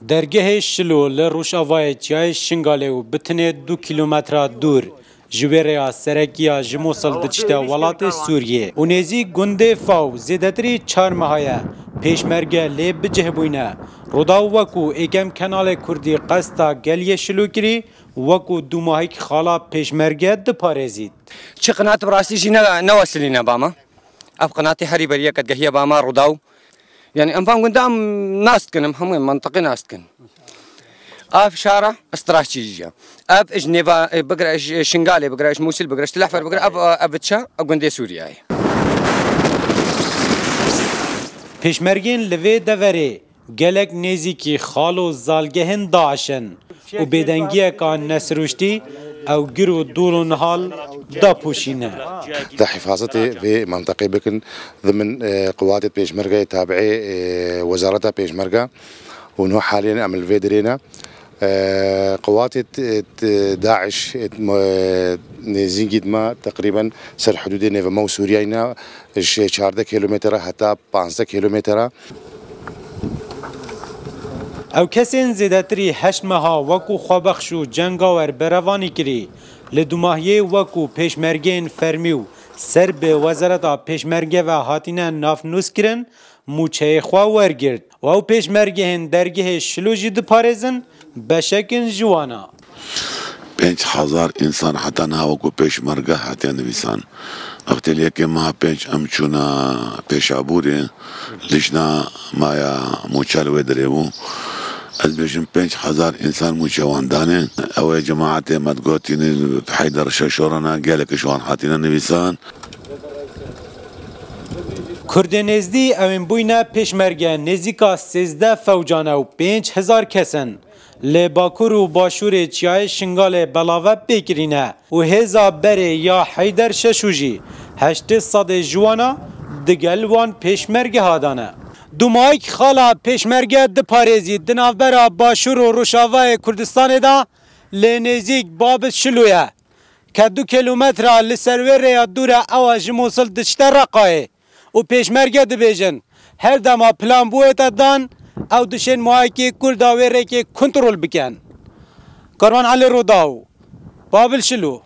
درگه شلو لروشاوای چای شنگاله و بتنه 2 کیلومتر دور جویریا سرکیا جموسل دچته ولات سوریه و نزی گنده فاو زیدتری 4 ماهایه پیشمرگه لی بجه بوینه رودا وکو ایگم کنال کردی قستا گلیه شلو کری وکو 2 ماهی خالا پیشمرگه دپارزید چه قنات براستی جی نوصلنا باما اب قناتي هري بريه قد هي باما روداو يعني ام فهم قدام ناس كنم هم منطقه ناس كن اف شارع استراتيجيه اب جنيفا بقرا شنغالي بقرا موسل بقرا تلحفر بقرا اب تشا اغندي سوريا پیشمرگین لوی دوره گلک نزیکی خالو زالگهن داعشن و بدنگیه کان نسروشتی او گرو دورون حال دا پوشینه دا حفاظتي في منطقة بكن ضمن قوات بيشمركة تابعة وزارة بيشمركة ونحن حاليا عمل فيدرينا قوات داعش نزيد ما تقريبا سر حدود نيفما وسوريا 14 كيلومتر حتى 15 كيلومتر او کسین زیدتری 8 ماها وکو خوابخشو جنگاور بروانی کری لدوماهیه وکو پیشمرگین فرمیو سر به وزارت پیشمرگه و هاتینه ناف نوس کرن موچه خواه ورگرد و او پیشمرگین درگه شلوجی دپارزن بشکن جوانا 5000 انسان حتی ناوکو پیشمرگه حتی نویسان وقتی لیکه ما پیش امچونا پیشابوری لیشنا مایا موچال ودریو از بیشتر 5000 انسان موچواندانه او جماعت مدگوتین حیدر ششورنا گلکشوان حتینا نویسان کرد نزدی اوین بوینا پیشمرگه نزدیکا 13 فوجانه و 5000 کسن لباکور و باشور چیای شنگال بلاوه بکرینه و هزا بره یا حیدر ششوجی 800 جوانا دگل وان پیشمرگه هادانه دومایک خالا پیشمرگه دپارزی دنافبرا باشور و روشاوای کردستان دا لنزیک باب شلویه که 2 کیلومتر لسرور یا دور اواج موصل دشتر رقای و پیشمرگه دبیجن هر دما پلان بویت دان او دشن محاکی کرداویره که کنترول بکن کاروان علی روداو بابل شلو